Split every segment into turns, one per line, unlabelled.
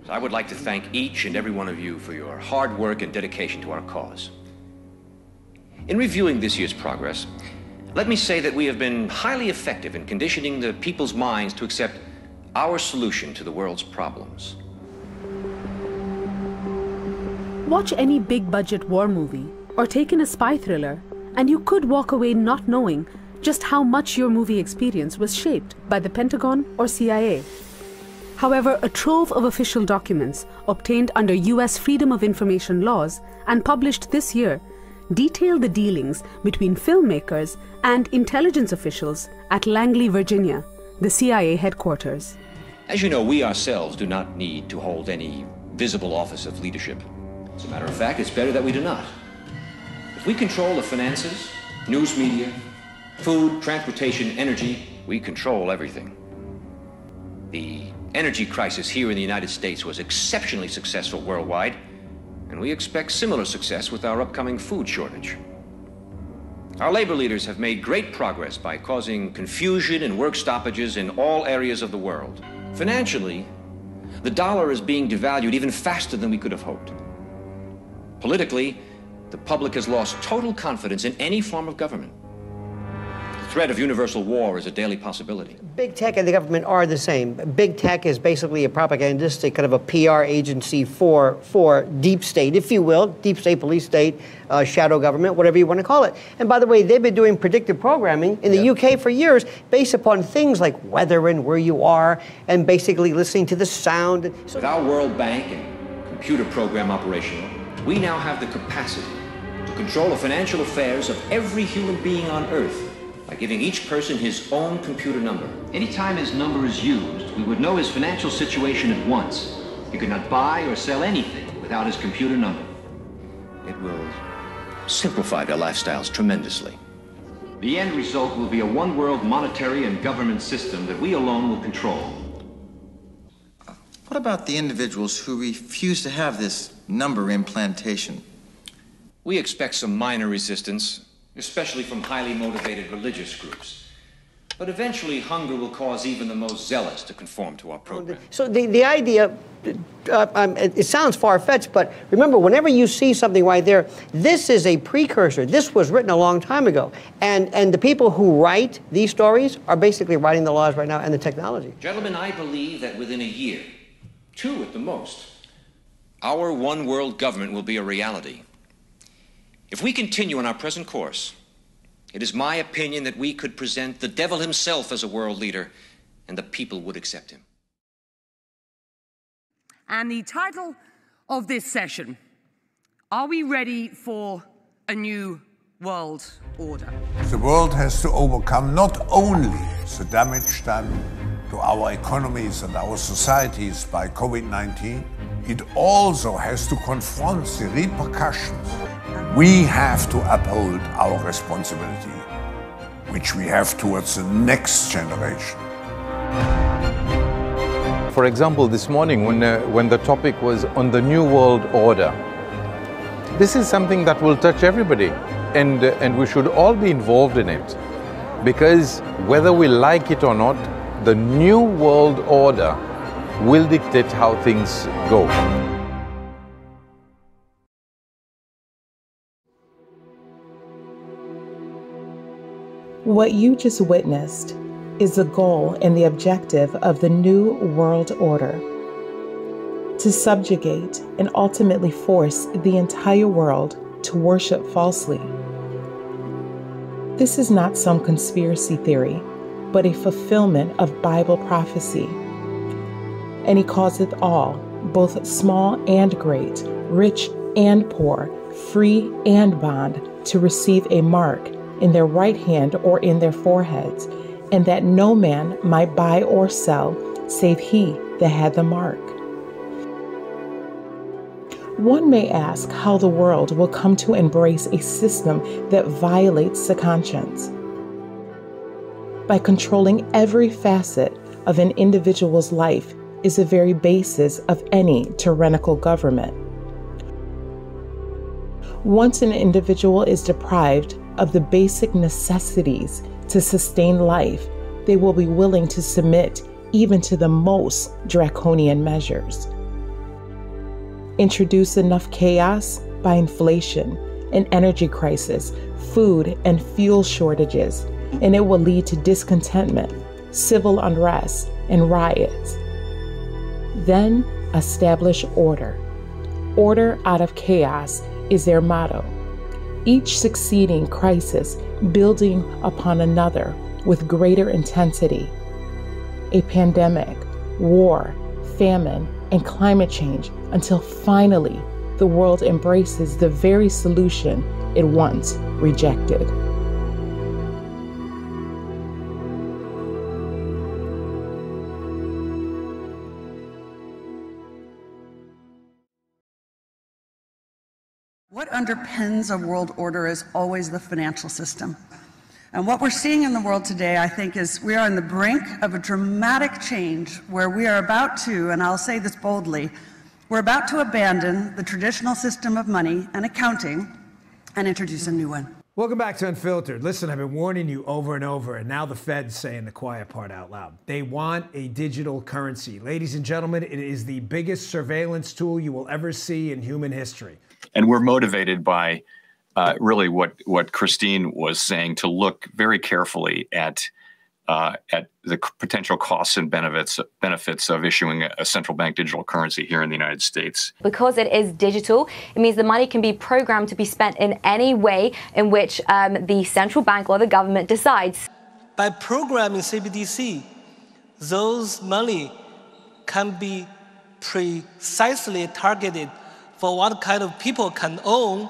I would like to thank each and every one of you for your hard work and dedication to our cause. In reviewing this year's progress, let me say that we have been highly effective in conditioning the people's minds to accept our solution to the world's problems.
Watch any big-budget war movie or take in a spy thriller, and you could walk away not knowing just how much your movie experience was shaped by the Pentagon or CIA. However, a trove of official documents obtained under US Freedom of Information laws and published this year detail the dealings between filmmakers and intelligence officials at Langley, Virginia, the CIA headquarters.
As you know, we ourselves do not need to hold any visible office of leadership. As a matter of fact, it's better that we do not. If we control the finances, news media, food, transportation, energy, we control everything. The energy crisis here in the United States was exceptionally successful worldwide, and we expect similar success with our upcoming food shortage. Our labor leaders have made great progress by causing confusion and work stoppages in all areas of the world. Financially, the dollar is being devalued even faster than we could have hoped. Politically, the public has lost total confidence in any form of government. The threat of universal war is a daily possibility.
Big tech and the government are the same. Big tech is basically a propagandistic kind of a PR agency for deep state, if you will, deep state, police state, shadow government, whatever you want to call it. And by the way, they've been doing predictive programming in the UK for years based upon things like weather and where you are and basically listening to the sound.
With our World Bank and computer program operational, we now have the capacity to control the financial affairs of every human being on Earth by giving each person his own computer number. Anytime his number is used, we would know his financial situation at once. He could not buy or sell anything without his computer number. It will simplify their lifestyles tremendously. The end result will be a one-world monetary and government system that we alone will control.
What about the individuals who refuse to have this number implantation?
We expect some minor resistance, especially from highly motivated religious groups. But eventually, hunger will cause even the most zealous to conform to our program.
So the idea, it sounds far-fetched, but remember, whenever you see something right there, this is a precursor. This was written a long time ago. And the people who write these stories are basically writing the laws right now and the technology.
Gentlemen, I believe that within a year, 2 at the most, our one world government will be a reality. If we continue on our present course, it is my opinion that we could present the devil himself as a world leader, and the people would accept him.
And the title of this session, are we ready for a new world order?
The world has to overcome not only the damage done to our economies and our societies by COVID-19, it also has to confront the repercussions. We have to uphold our responsibility, which we have towards the next generation.
For example, this morning when the topic was on the New World Order, this is something that will touch everybody, and we should all be involved in it, because whether we like it or not, the New World Order will dictate how things go.
What you just witnessed is the goal and the objective of the New World Order: to subjugate and ultimately force the entire world to worship falsely. This is not some conspiracy theory, but a fulfillment of Bible prophecy. And he causeth all, both small and great, rich and poor, free and bond, to receive a mark in their right hand or in their foreheads, and that no man might buy or sell, save he that had the mark. One may ask how the world will come to embrace a system that violates the conscience. By controlling every facet of an individual's life is the very basis of any tyrannical government. Once an individual is deprived of the basic necessities to sustain life, they will be willing to submit even to the most draconian measures. introduce enough chaos by inflation, an energy crisis, food and fuel shortages, and it will lead to discontentment, civil unrest, and riots. Then establish order. Order out of chaos is their motto. Each succeeding crisis building upon another with greater intensity. A pandemic, war, famine, and climate change until finally the world embraces the very solution it once rejected.
What underpins a world order is always the financial system. And what we're seeing in the world today, I think, is we are on the brink of a dramatic change where we are about to, and I'll say this boldly, we're about to abandon the traditional system of money and accounting and introduce a new one.
Welcome back to Unfiltered. Listen, I've been warning you over and over, and now the Fed's saying the quiet part out loud. They want a digital currency. Ladies and gentlemen, it is the biggest surveillance tool you will ever see in human history.
And we're motivated by really what Christine was saying, to look very carefully at the potential costs and benefits of issuing a central bank digital currency here in the United States.
Because it is digital, it means the money can be programmed to be spent in any way in which the central bank or the government decides.
By programming CBDC, those money can be precisely targeted for what kind of people can own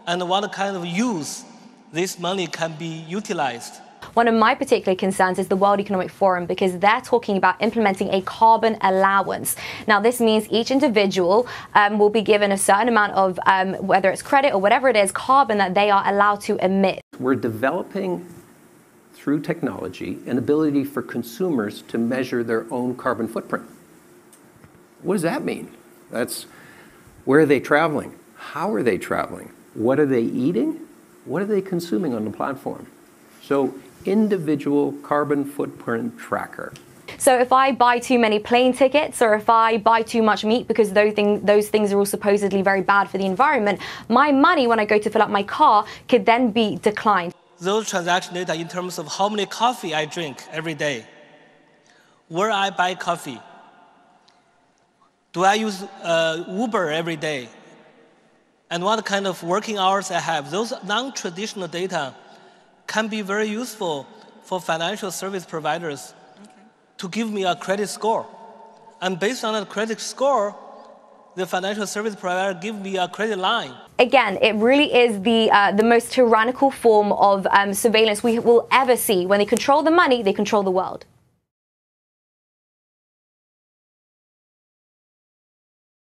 and what kind of use this money can be utilized.
One of my particular concerns is the World Economic Forum, because they're talking about implementing a carbon allowance. Now, this means each individual will be given a certain amount of, whether it's credit or whatever it is, carbon that they are allowed to emit.
We're developing, through technology, an ability for consumers to measure their own carbon footprint. What does that mean? That's where are they traveling? How are they traveling? What are they eating? What are they consuming on the platform? So, individual carbon footprint tracker.
So if I buy too many plane tickets, or if I buy too much meat, because those things are all supposedly very bad for the environment, my money when I go to fill up my car could then be declined.
Those transaction data in terms of how many coffee I drink every day, where I buy coffee, do I use Uber every day, and what kind of working hours I have. Those non-traditional data can be very useful for financial service providers to give me a credit score. And based on that credit score, the financial service provider give me a credit line.
Again, it really is the most tyrannical form of surveillance we will ever see. When they control the money, they control the world.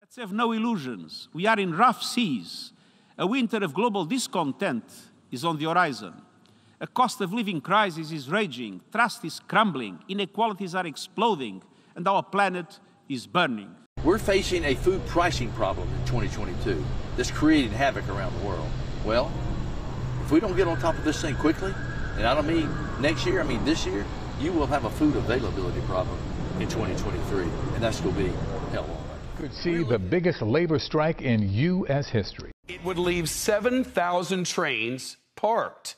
Let's have no illusions. We are in rough seas. A winter of global discontent is on the horizon. A cost of living crisis is raging, trust is crumbling, inequalities are exploding, and our planet is burning.
We're facing a food pricing problem in 2022 that's creating havoc around the world. Well, if we don't get on top of this thing quickly, and I don't mean next year, I mean this year, you will have a food availability problem in 2023, and that's going to be hell on.
Could see the biggest labor strike in U.S. history.
It would leave 7,000 trains parked.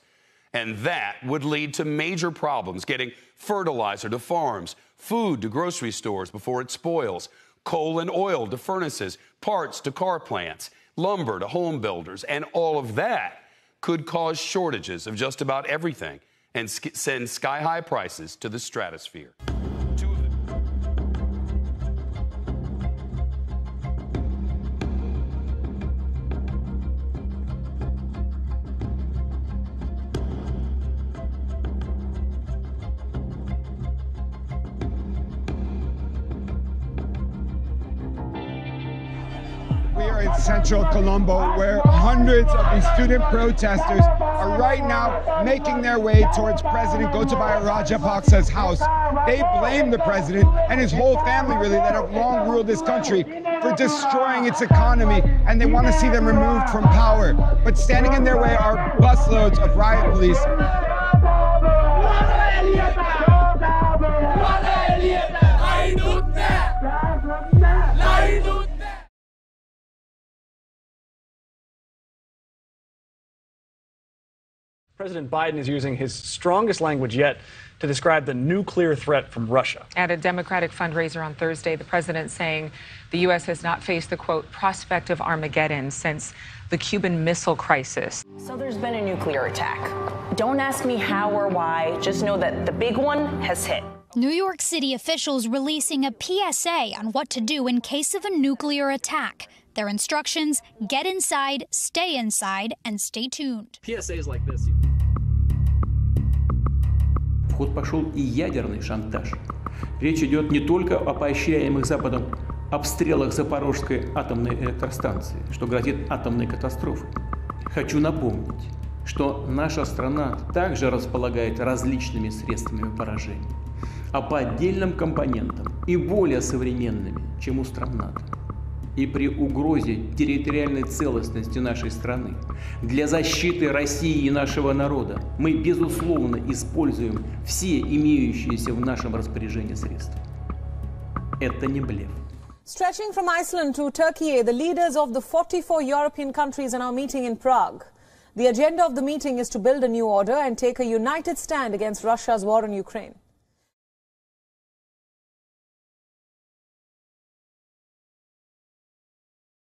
And that would lead to major problems getting fertilizer to farms, food to grocery stores before it spoils, coal and oil to furnaces, parts to car plants, lumber to home builders, and all of that could cause shortages of just about everything and send sky-high prices to the stratosphere.
Central Colombo, where hundreds of these student protesters are right now making their way towards President Gotabaya Rajapaksa's house. They blame the president and his whole family, really, that have long ruled this country, for destroying its economy, and they want to see them removed from power. But standing in their way are busloads of riot police.
President Biden is using his strongest language yet to describe the nuclear threat from Russia.
At a Democratic fundraiser on Thursday, the president saying the U.S. has not faced the, quote, prospect of Armageddon since the Cuban Missile Crisis.
So there's been a nuclear attack. Don't ask me how or why, just know that the big one has hit.
New York City officials releasing a PSA on what to do in case of a nuclear attack. Their instructions: get inside, and stay tuned.
PSAs like this.
В ход пошел и ядерный шантаж. Речь идет не только о поощряемых Западом обстрелах Запорожской атомной электростанции, что грозит атомной катастрофой. Хочу напомнить, что наша страна также располагает различными средствами поражения, а по отдельным компонентам и более современными, чем у стран НАТО. И при угрозе территориальной целостности нашей страны для защиты России и нашего народа мы, безусловно, используем все имеющиеся в нашем распоряжении средства. Это не блеф.
Stretching from Iceland to Turkey, the leaders of the 44 European countries are now meeting in Prague. The agenda of the meeting is to build a new order and take a united stand against Russia's war in Ukraine.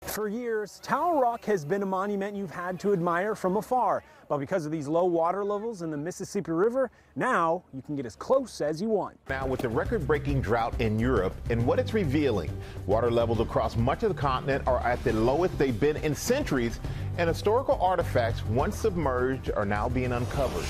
For years, Tower Rock has been a monument you've had to admire from afar. But because of these low water levels in the Mississippi River, now you can get as close as you want.
Now, with the record-breaking drought in Europe and what it's revealing, water levels across much of the continent are at the lowest they've been in centuries, and historical artifacts once submerged are now being uncovered.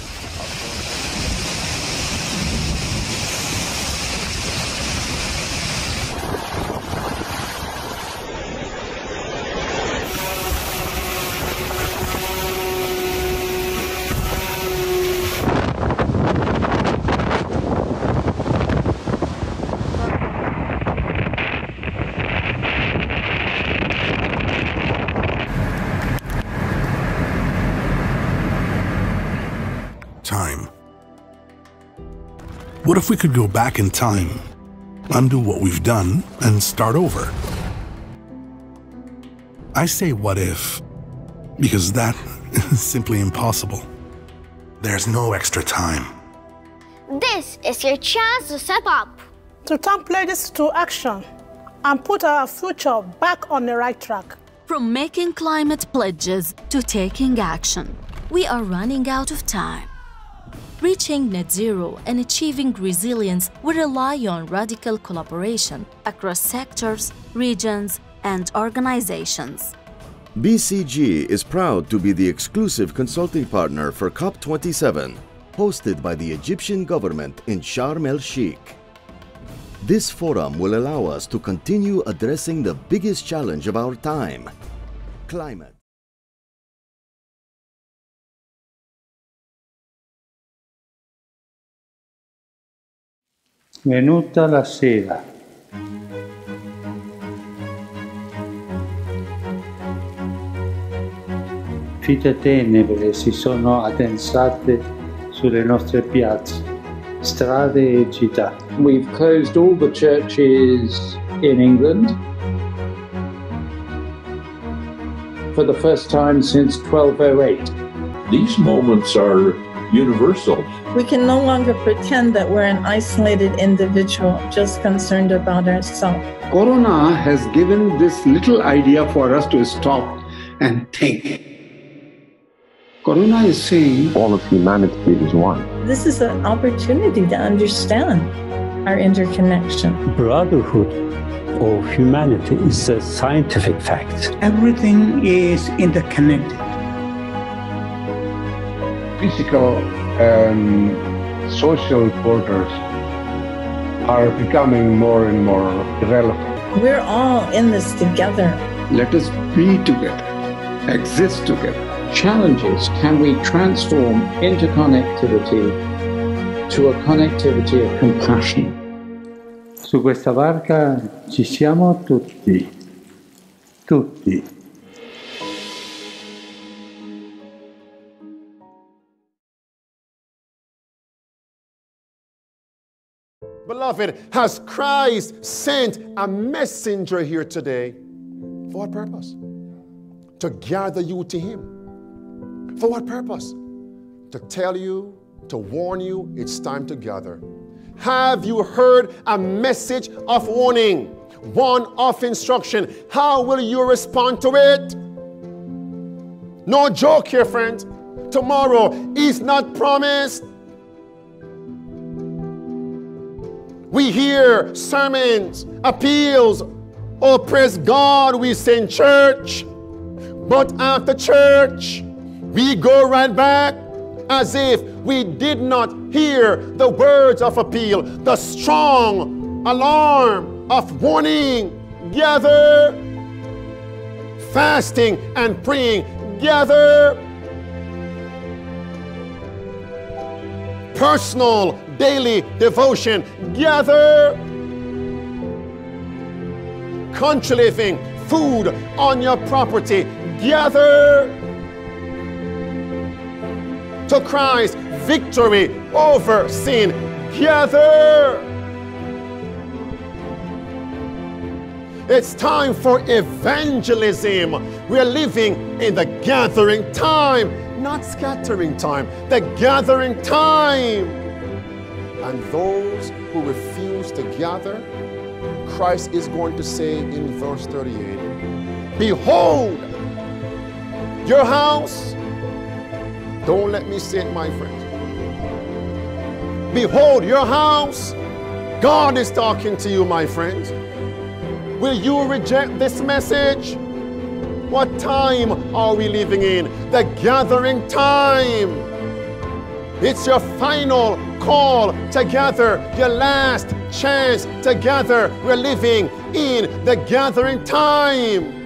Time. What if we could go back in time, undo what we've done, and start over? I say what if, because that is simply impossible. There's no extra time.
This is your chance to step up.
To turn pledges to action and put our future back on the right track.
From making climate pledges to taking action, we are running out of time. Reaching net zero and achieving resilience will rely on radical collaboration across sectors, regions, and organizations.
BCG is proud to be the exclusive consulting partner for COP27, hosted by the Egyptian government in Sharm el-Sheikh. This forum will allow us to continue addressing the biggest challenge of our time: climate.
Venuta la sera. Fitte tenebre si sono addensate sulle nostre piazze, strade e città. We've closed all the churches in England for the first time since 1208.
These moments are universal.
We can no longer pretend that we're an isolated individual just concerned about ourselves.
Corona has given this little idea for us to stop and think. Corona is saying
all of humanity is one.
This is an opportunity to understand our interconnection.
Brotherhood of humanity is a scientific fact.
Everything is interconnected.
Physical and social borders are becoming more and more irrelevant.
We're all in this together.
Let us be together, exist together. Challenges: can we transform interconnectivity to a connectivity of compassion? Su questa barca ci siamo tutti. Tutti.
Beloved, has Christ sent a messenger here today? For what purpose? To gather you to Him. For what purpose? to tell you, to warn you, it's time to gather. Have you heard a message of warning, one of instruction? How will you respond to it? No joke here, friends. Tomorrow is not promised. We hear sermons, appeals. Oh, praise God, we sing church. But after church, we go right back as if we did not hear the words of appeal, the strong alarm of warning. Gather. Fasting and praying. Gather. Personal daily devotion. Gather. Country living, food on your property. Gather. To Christ, victory over sin. Gather. It's time for evangelism. We're living in the gathering time, not scattering time. The gathering time. And those who refuse to gather, Christ is going to say in verse 38, behold, your house. Don't let me say it, my friends. Behold, your house. God is talking to you, my friends. Will you reject this message? What time are we living in? The gathering time. It's your final call to gather, your last chance to gather. We're living in the gathering time.